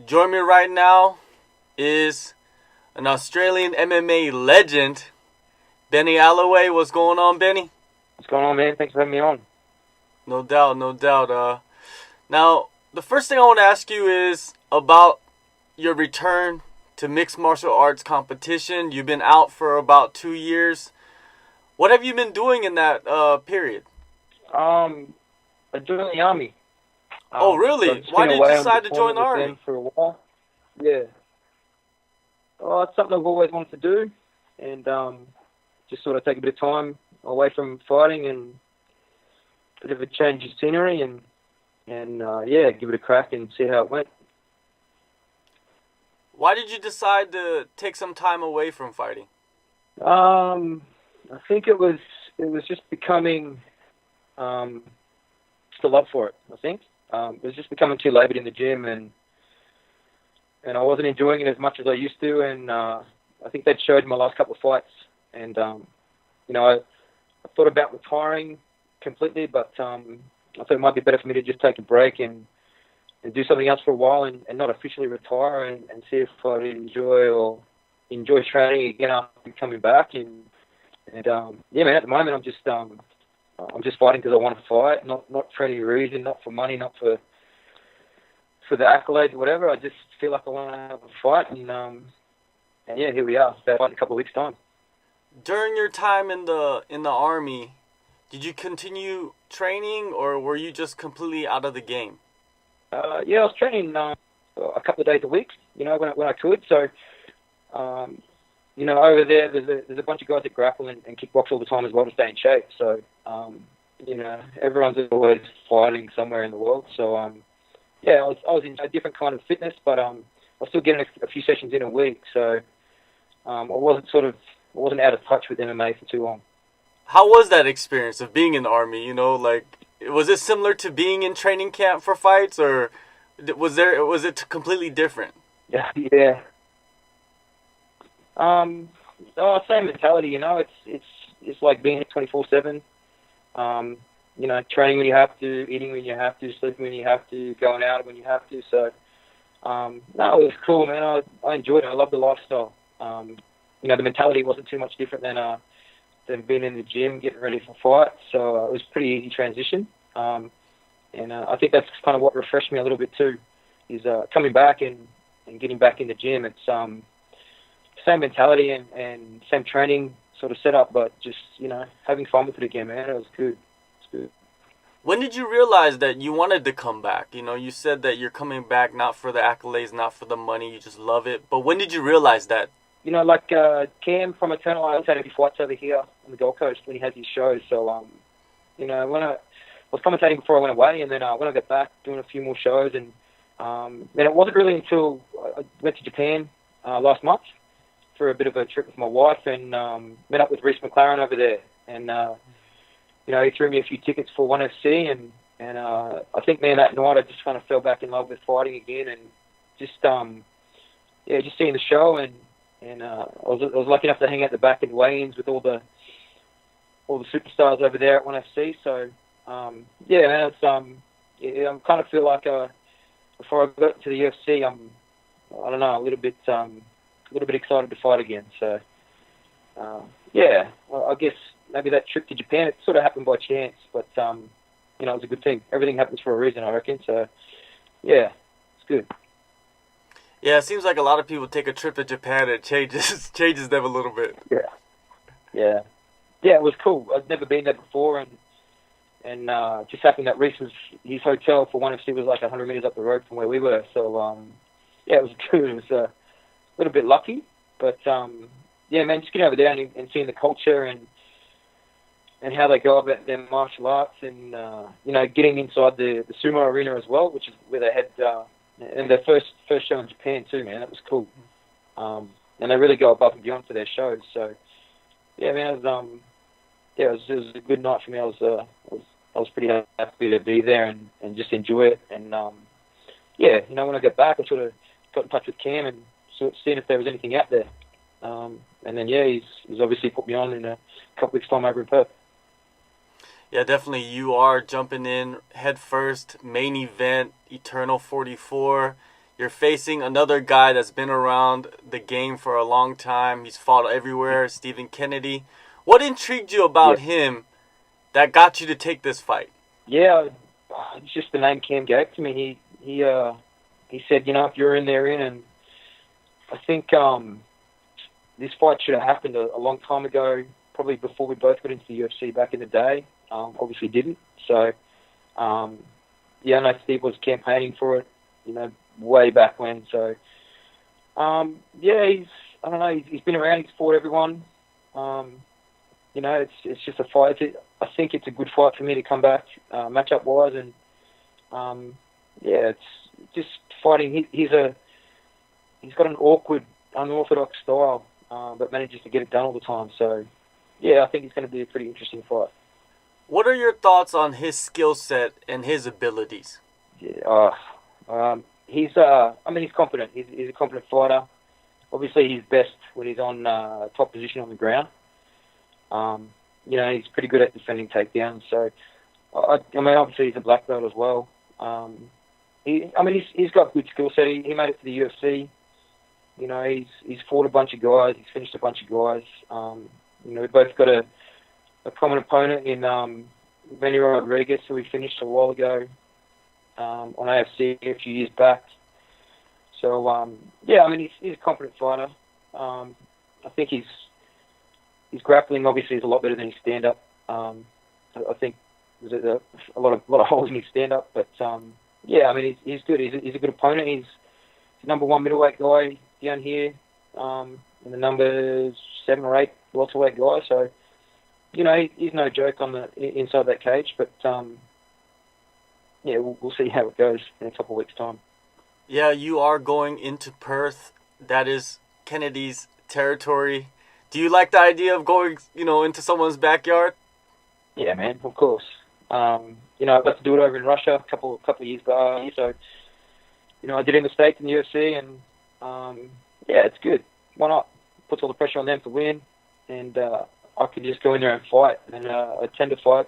Joining me right now is an Australian MMA legend, Benny Alloway. What's going on, Benny? What's going on, man? Thanks for having me on. No doubt, no doubt. Now, the first thing I want to ask you is about your return to mixed martial arts competition. You've been out for about 2 years. What have you been doing in that period? I joined the army. Oh, So really? I've just Why been did you away on decide to join deployment the with army? them for a while. Yeah. Oh, it's something I've always wanted to do, and just sort of take a bit of time away from fighting and a bit of a change of scenery, and yeah, give it a crack and see how it went. Why did you decide to take some time away from fighting? I think it was just becoming just a love for it. I think it was just becoming too laboured in the gym, and I wasn't enjoying it as much as I used to, and I think that showed in my last couple of fights. And I thought about retiring completely, but I thought it might be better for me to just take a break and do something else for a while, and not officially retire, and see if I enjoy training again after coming back. And yeah, man, at the moment I'm just fighting because I want to fight, not for any reason, not for money, not for the accolades or whatever. I just feel like I want to have a fight, and yeah, here we are, about in a couple of weeks' time. During your time in the army, did you continue training, or were you just completely out of the game? Yeah, I was training a couple of days a week, when I could. So, over there, there's a bunch of guys that grapple and kickbox all the time as well to stay in shape. So, everyone's always fighting somewhere in the world. So, yeah, I was in a different kind of fitness, but I was still getting a few sessions in a week. So, I wasn't out of touch with MMA for too long. How was that experience of being in the army? Was it similar to being in training camp for fights, or was it completely different? Yeah, yeah. Same mentality. It's like being at 24/7. Training when you have to, eating when you have to, sleeping when you have to, going out when you have to. So, no, it was cool, man. I enjoyed it. I loved the lifestyle. The mentality wasn't too much different than being in the gym, getting ready for fight. So it was a pretty easy transition. And I think that's kind of what refreshed me a little bit too, is coming back and getting back in the gym. It's same mentality and same training sort of setup, but just, having fun with it again, man. It was good. It's good. When did you realize that you wanted to come back? You said that you're coming back not for the accolades, not for the money, you just love it. But when did you realize that? Cam from Eternal MMA had a few fights over here on the Gold Coast when he has his shows. So, when I was commentating before I went away, and then when I got back, doing a few more shows, and then it wasn't really until I went to Japan last month for a bit of a trip with my wife, and met up with Reese McLaren over there, and he threw me a few tickets for ONE FC, and I think, man, that night I just kind of fell back in love with fighting again, and just just seeing the show, and I was lucky enough to hang out the back in weigh-ins with all the superstars over there at ONE FC. So yeah, man, it's I kind of feel like before I got to the UFC, I don't know, a little bit excited to fight again. So yeah, well, I guess maybe that trip to Japan, it sort of happened by chance, but it was a good thing. Everything happens for a reason, I reckon. So yeah, it's good. Yeah, it seems like a lot of people take a trip to Japan and it changes them a little bit. Yeah, it was cool. I'd never been there before, and just happened that Reese his hotel for ONE FC was like 100 meters up the road from where we were. So yeah, it was good. It was a little bit lucky, but yeah, man, just getting over there and seeing the culture and how they go about their martial arts, and getting inside the sumo arena as well, which is where they had and their first show in Japan too, man. That was cool. And they really go above and beyond for their shows. So yeah, man, it was a good night for me. I was pretty happy to be there and just enjoy it. And yeah, when I got back, I sort of got in touch with Cam and sort of seeing if there was anything out there. And then yeah, he's obviously put me on in a couple weeks' time over in Perth. Yeah, definitely. You are jumping in head first, main event, Eternal 44. You're facing another guy that's been around the game for a long time. He's fought everywhere, Stephen Kennedy. What intrigued you about him that got you to take this fight? Yeah, it's just the name Cam gave to me. He said, if you're in, they're in, and I think this fight should have happened a long time ago, probably before we both got into the UFC back in the day. Obviously didn't. So, I know Steve was campaigning for it, way back when. So, he's been around. He's fought everyone. It's just a fight. I think it's a good fight for me to come back, matchup wise, and it's just fighting. He's got an awkward, unorthodox style, but manages to get it done all the time. So, I think it's going to be a pretty interesting fight. What are your thoughts on his skill set and his abilities? Yeah, he's competent. He's a competent fighter. Obviously, he's best when he's on top position on the ground. He's pretty good at defending takedowns. So, obviously he's a black belt as well. He's got good skill set. He made it to the UFC. He's fought a bunch of guys. He's finished a bunch of guys. We've both got a common opponent in Benny Rodriguez, who we finished a while ago on AFC a few years back. So, he's a competent fighter. I think his grappling obviously is a lot better than his stand-up. I think there's a lot of holes in his stand-up, but he's good. He's a good opponent. He's the number 1 middleweight guy down here, and the number 7 or 8 welterweight guy. So, he's no joke on the inside that cage. But we'll see how it goes in a couple of weeks' time. Yeah, you are going into Perth. That is Kennedy's territory. Do you like the idea of going, into someone's backyard? Yeah, man, of course. I got to do it over in Russia a couple of years ago. So, I did it in the States in the UFC, and it's good. Why not? Puts all the pressure on them to win, and I can just go in there and fight. And I tend to fight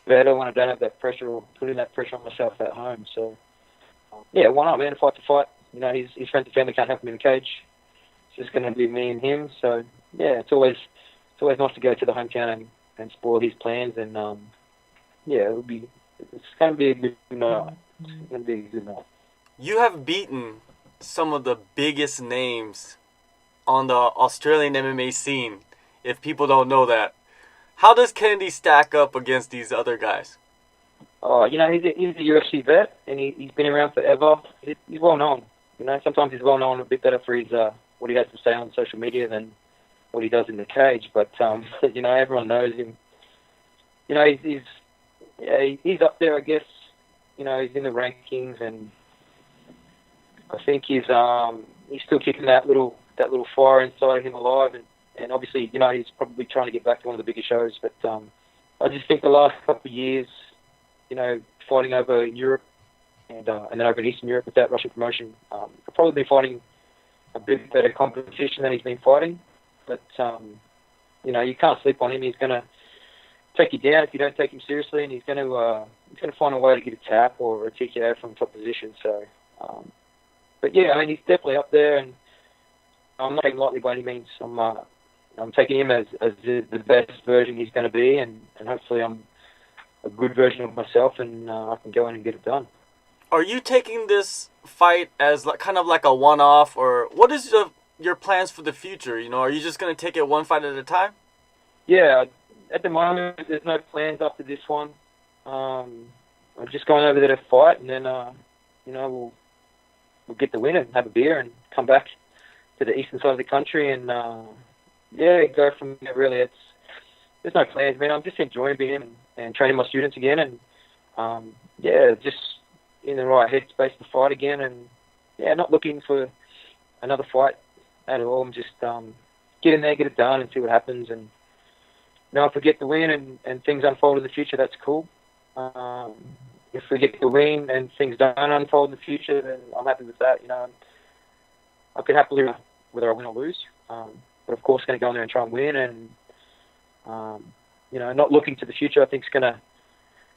better when I don't have that pressure or putting that pressure on myself at home. So, why not, man? Fight's a fight. His friends and family can't help him in the cage. It's just going to be me and him. So, it's always nice to go to the hometown and spoil his plans. And, it's going to be a good night. It's going to be a good night. You have beaten some of the biggest names on the Australian MMA scene, if people don't know that. How does Kennedy stack up against these other guys? Oh, he's a UFC vet, and he's been around forever. He's well known. Sometimes he's well known a bit better for his what he has to say on social media than what he does in the cage. But everyone knows him. He's up there, I guess. He's in the rankings, and I think he's still keeping that little fire inside of him alive. And obviously, he's probably trying to get back to one of the bigger shows. But I just think the last couple of years, fighting over in Europe and then over in Eastern Europe with that Russian promotion, I've probably been fighting a bit better competition than he's been fighting. But, you can't sleep on him. He's going to take you down if you don't take him seriously, and he's going to find a way to get a tap or a TKO from top position. So, he's definitely up there, and I'm not taking lightly by any means. I'm taking him as the best version he's going to be, and hopefully I'm a good version of myself, and I can go in and get it done. Are you taking this fight as kind of like a one-off, or what is your plans for the future? Are you just going to take it one fight at a time? Yeah, at the moment there's no plans after this one. I'm just going over there to fight, and then we'll get the win and have a beer and come back to the eastern side of the country and go from there. Really, there's no plans, man. I'm just enjoying being and training my students again, and just in the right headspace to fight again, and not looking for another fight at all. I'm just get in there, get it done, and see what happens. And if we get the win and things unfold in the future, that's cool. If we get the win and things don't unfold in the future, then I'm happy with that. I could happily whether I win or lose. But of course, going to go in there and try and win, and not looking to the future, I think is going to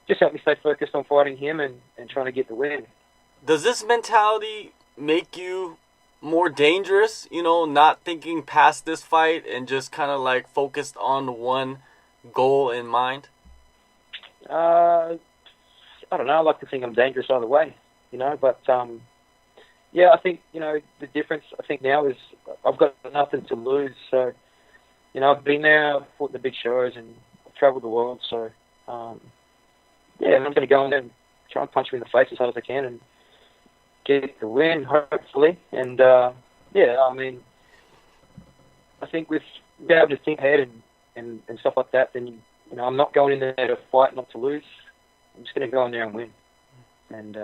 just help me stay focused on fighting him and trying to get the win. Does this mentality make you more dangerous, not thinking past this fight and just kind of like focused on one goal in mind? I don't know. I like to think I'm dangerous either way, but yeah, I think, the difference I think now is I've got nothing to lose. So, I've been there, I've fought the big shows, and I've travelled the world. So, yeah, I'm going to go in there and try and punch me in the face as hard as I can and get the win, hopefully. And, yeah, I mean, I think with being able to think ahead and stuff like that, then, I'm not going in there to fight, not to lose. I'm just going to go in there and win. And,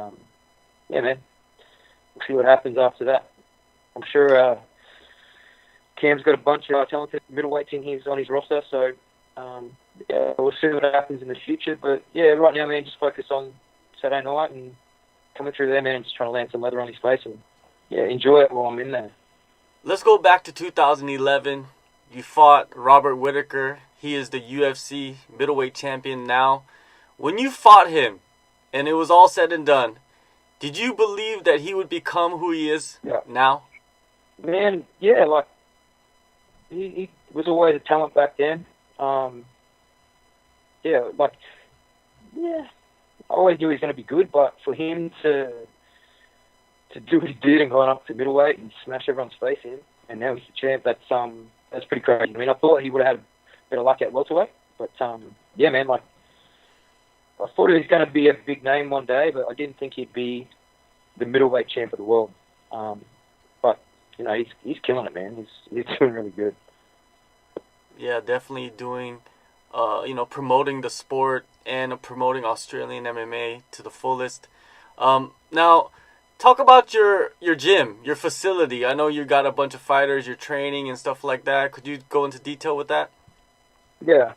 yeah, man, we'll see what happens after that. I'm sure Cam's got a bunch of talented middleweights on his roster, so yeah, we'll see what happens in the future. But yeah, right now, man, just focus on Saturday night and coming through there, man, and just trying to land some leather on his face and yeah, enjoy it while I'm in there. Let's go back to 2011. You fought Robert Whittaker. He is the UFC middleweight champion now. When you fought him, and it was all said and done, did you believe that he would become who he is now? Man, yeah, like, he was always a talent back then. Yeah, like, yeah, I always knew he was going to be good, but for him to do what he did and go up to middleweight and smash everyone's face in, and now he's the champ, that's pretty crazy. I mean, I thought he would have had a bit of luck at welterweight, but yeah, man, like, I thought he was going to be a big name one day, but I didn't think he'd be the middleweight champ of the world. But he's killing it, man. He's doing really good. Yeah, definitely doing, promoting the sport and promoting Australian MMA to the fullest. Now, talk about your gym, your facility. I know you got a bunch of fighters, you're training and stuff like that. Could you go into detail with that? Yeah.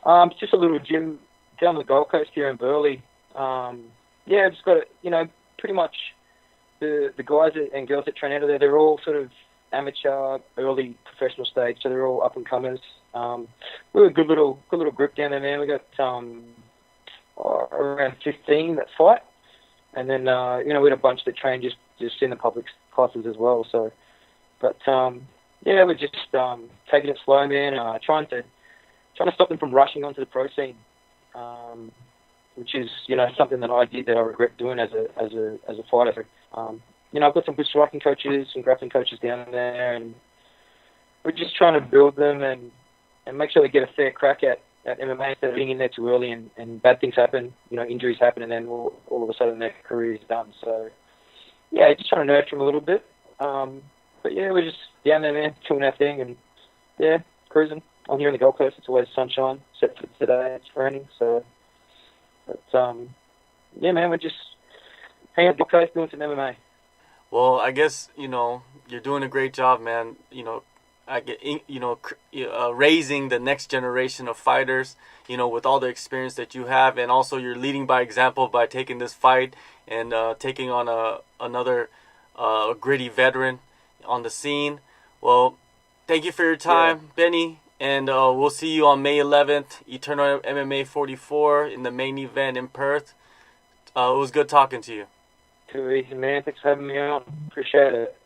It's just a little gym down the Gold Coast here in Burleigh. Yeah, I've just got, pretty much the guys and girls that train out of there, they're all sort of amateur, early professional stage, so they're all up and comers. We're a good little group down there, man. We got around 15 that fight, and then we had a bunch that train just in the public classes as well. So, but yeah, we're just taking it slow, man. Trying to stop them from rushing onto the pro scene, which is something that I did that I regret doing as a fighter. I've got some good striking coaches and grappling coaches down there, and we're just trying to build them and make sure they get a fair crack at MMA instead of getting in there too early and bad things happen, injuries happen, and then all of a sudden their career is done. So, yeah, just trying to nurture them a little bit. But, yeah, we're just down there, man, doing our thing and, yeah, cruising. I'm here on the Gold Coast. It's always sunshine, except for today. It's raining. So, but, yeah, man, we're just hanging on the Gold Coast doing some MMA. Well, I guess, you're doing a great job, man. I get, raising the next generation of fighters, with all the experience that you have. And also you're leading by example by taking this fight and taking on another gritty veteran on the scene. Well, thank you for your time, Benny. And we'll see you on May 11th, Eternal MMA 44 in the main event in Perth. It was good talking to you. Too easy, man. Thanks for having me on. Appreciate it.